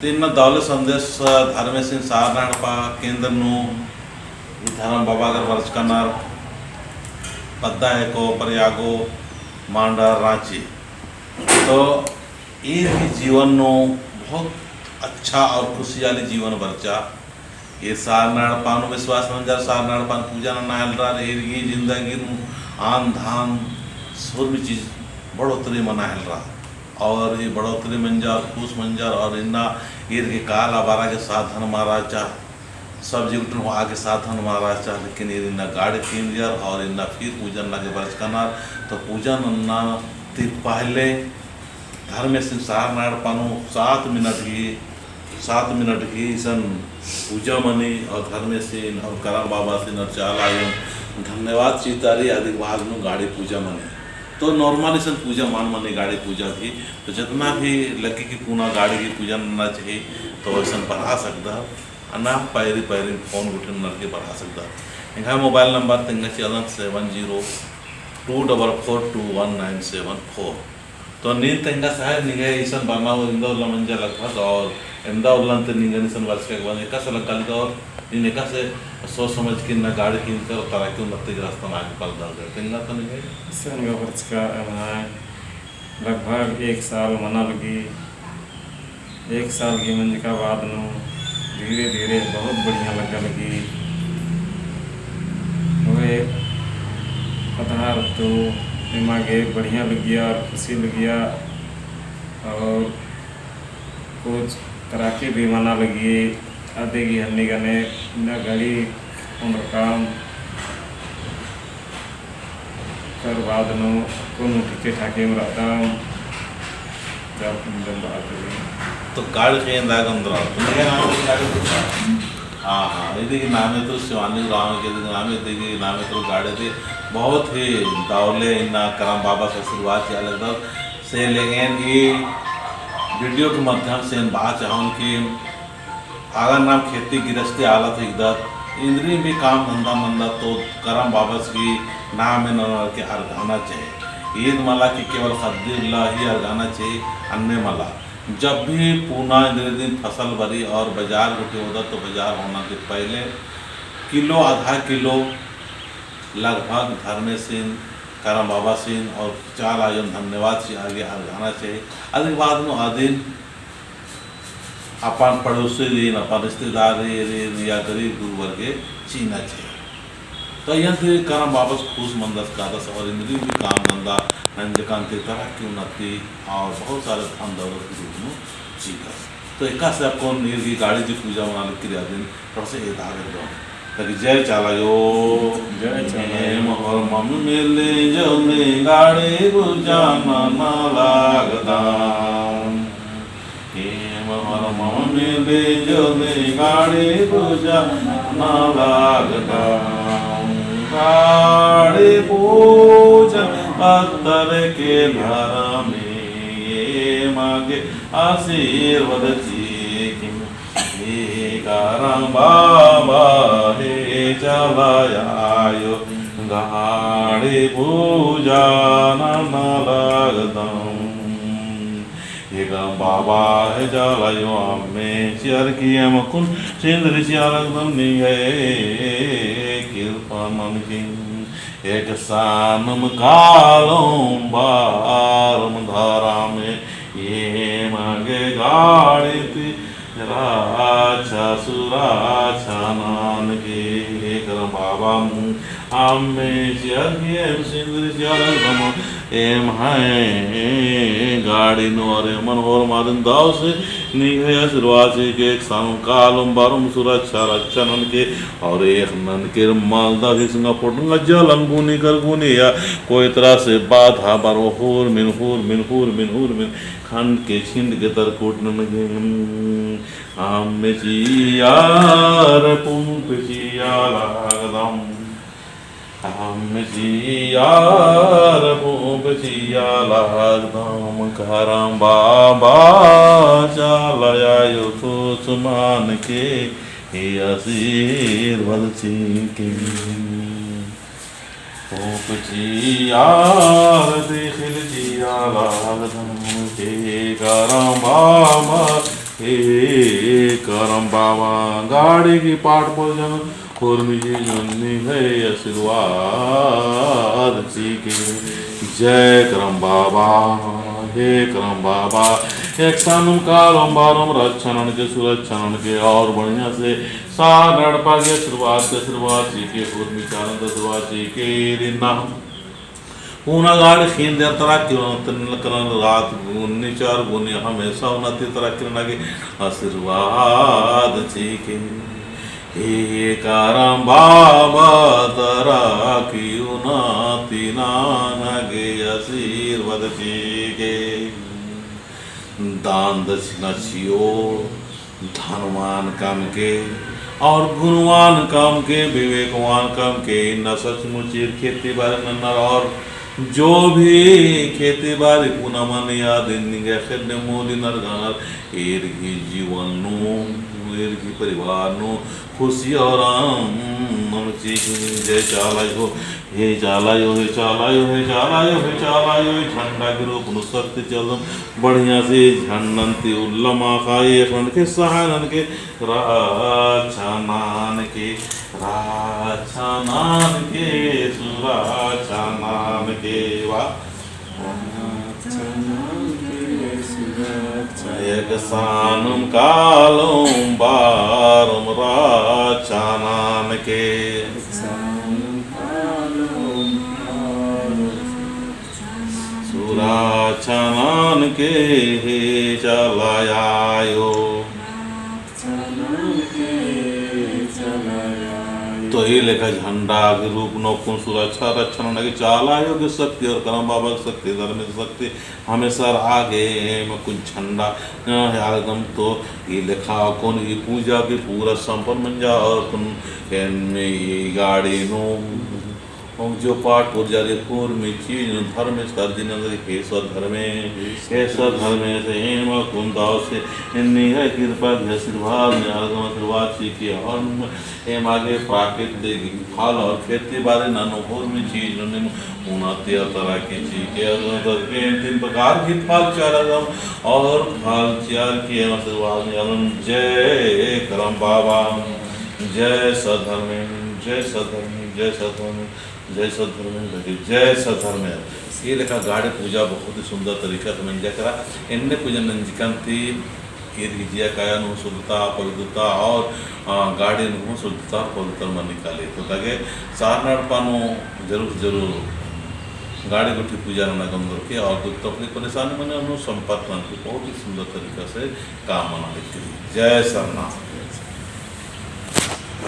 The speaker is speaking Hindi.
तिन्न दौले संदेश धर्मेसिंह सारनाडपा केंद्रनु धर्म बाबागर वर्षकनार पद्दा एको प्रयागो मांडा रांची। तो ये जीवन नो बहुत अच्छा और खुशियाली जीवन बरचा ये सारनाडपा विश्वास मंजर सारनाडपा पूजा नायल रहा ये जिंदगी आन धान सब चीज़ बढ़ोतरी मनायल रहा और ये बढ़ोतरी मंजर खुश मंजर और इन्ना ईर के काल आबारा के साधन महाराजा सब जीवन आगे साधन महाराजा लेकिन ये इन्ना गाड़ी तीन जार और इन्ना फिर पूजन लगे बरस करना। तो पूजन अन्ना ती पहले धर्मेसिंह सारनाडपा 7 मिनट ही सन पूजा मनी और धर्मेसिंह और करम बाबा से नरचाल आये धन्यवाद चीतारी अधिक बाद में गाड़ी पूजा मनी। तो नॉर्मली सन पूजा मनी गाड़ी पूजा थी। तो जितना भी लगे कि पुनः गाड़ी की पूजा करना चाहिए तो वैसा बढ़ा सकता है ना पैरी फोन उठे नर के बढ़ा सकता है। इनका मोबाइल नंबर तेंगा 7024421974। तो नींद तेंगा शायद निगे ईसन बना हो इंदा उल्ला मंजा लगभग और इंदा उल्ला अंत निगे निसन वर्ष के बाद एक सा लगल का और इन एक से सोच समझ के न गाड़ी की कर तरह के उन्नति के रास्ता में आगे पल दल गए तेंगा तो निगे सन वर्ष का लगभग 1 साल मना लगी। 1 साल की मंज का बाद नो धीरे धीरे बहुत बढ़िया लगने लगी। वे पधार तो दिमागे बढ़िया लग गया और खुशी लग गया और कुछ तरह की भी मना लगी आधे की हन्नी गने न घड़ी उम्र काम कर बाद नो कोनो ठीके ठाके में रहता जब बात हुई तो गाड़ी के अंदर अंदर तो निगे नाम की गाड़ी हाँ यदि नाम है तो शिवानी गाँव के नाम है देखिए नाम है तो गाड़ी थी बहुत ही दावले इन्ना करम बाबा से शुरुआत किया लगभग से लेकिन ये वीडियो के माध्यम से इन बात चाहूँ कि अगर नाम खेती गृहस्थी हालत इधर इंद्री भी काम धंधा मंदा तो करम बाबा की नाम में न के अर्गाना चाहिए। ईद मला की केवल खद्दील्ला ही अर्गाना चाहिए अन्य मला जब भी पूना इंद्र दिन फसल भरी और बाजार उठे उधर तो बाजार होना के पहले किलो आधा किलो लगभग धर्मेसिंह करम बाबा सिंह और 4 आयोजन धन्यवाद से आगे अर्गाना चाहिए। अधिक बाद में आदिन अपन पड़ोसी ऋण अपन रिश्तेदार ऋण या गरीब गुरुवर के चीना चाहिए। तो यह करम बाबा खुश मंदस का दस और इंद्री भी काम धंधा नंजकांति तरह की उन्नति और बहुत सारे धन दौलत के रूप में जीता। तो एक से आपको नीर की गाड़ी की पूजा होना क्रिया दिन थोड़ा से धागे दो ताकि जय चालायो जय मोहर मम मिले जो ने गाड़ी पूजा ना लागदाम मम मिले जो ने गाड़ी पूजा ना लागदाम गाड़ी पूजा पत्थर के धारा में ये मांगे आशीर्वाद करम बाबा हे चलायो गाड़ी पूजा न लगदम एक बाबा है चलायो हमें चर किए मकुन सिंदर लगदम निगे कृपा मन की एक सानम कालम बारम धारा में ये मांगे गाड़ी थी राजा सुराजा नान के कर बाबा हमें सिंदर एम है गाड़ी नो अरे मन और मादन दाव से निगे आशीर्वाद से के एक साम कालम बारम सुरक्षा रक्षा नन के और एक नन के मालदा के सिंगापुर जलन गुनी कर गुनी या कोई तरह से बाधा बारो हुर मिन खंड के छिंद के तर कोट नन के हम जियार पुंप जिया लागदम हम जियार पुंप जिया लागदम करम बाबा चलायो सुमान के हे आशीर्वाद के पुंप जियार देखिल जिया लागदम के करम बाबा हे करम बाबा गाड़ी की पाठ पर जन कुर्मी जी जननी है आशीर्वाद जी के जय करम बाबा हे करम बाबा एक सानुम कालम बारम रक्षणन के सुरक्षणन के और बढ़िया से सार नड़पा के शुरुआत जी के कुर्मी चानंद शुरुआत जी के नाम पूना गाड़ी खीन देर तरह क्यों रात गुन्नी चार गुन्नी हमेशा उन्नति तरह क्यों लगे आशीर्वाद जी के हे करम बाबा तरा की उन्नति नानगे आशीर्वाद जी के दान दक्षिणा छियो धनवान काम के और गुणवान काम के विवेकवान काम के न सचमुच खेती बाड़ी न और जो भी खेती बाड़ी पुनः मन याद खेल मोदी नरगार एरगी जीवन नो एरगी परिवार नो खुशी और जय चालायो हे चालायो हे चालायो हे चालायो हे चालायो झंडा के रूप नु शक्ति चलम बढ़िया से झंडंती उल्लमा खाए खंड के सहानन के राछानान के सुराछानान के वा एक सानुम कालम बारम राछानान के सुराछानान के हे चलायो तो ये लेखा झंडा के रूप नौकुन सुरक्षा रक्षण लगे चाला योग्य शक्ति और करम बाबा की शक्ति धर्म की शक्ति हमेशा आगे में कुछ झंडा एकदम तो ये लेखा कौन ये पूजा की पूरा संपन्न बन जा और कौन ये गाड़ी नो जो पाठ पूजारी पूर्व में चीज धर्म कर दिन हे स्वधर्मे से हेम कुंदाव से है कृपा आशीर्वाद आशीर्वाद सीखे और हेम आगे प्राकृतिक फल और खेती बाड़ी नानो में चीज उन्नति तरह की चीज तीन प्रकार की फल चार और फल चार की आशीर्वाद जय करम बाबा जय सधर्म जय सधर्म जय सधर्म जय सधर्म जय सधर्म ये लेखा गाड़ी पूजा बहुत ही सुंदर तरीका से मंजा करा इनने पूजन नंजिकांति जिया काया नु शुद्धता पवित्रता और गाड़ी नु शुद्धता पवित्र मन निकाले तो ताके सारनाड़पानो जरूर गाड़ी गुठी पूजा नगम के और दुख तकलीफ परेशानी मैंने संपर्क बहुत ही सुंदर तरीका से काम मना जय सरनाथ।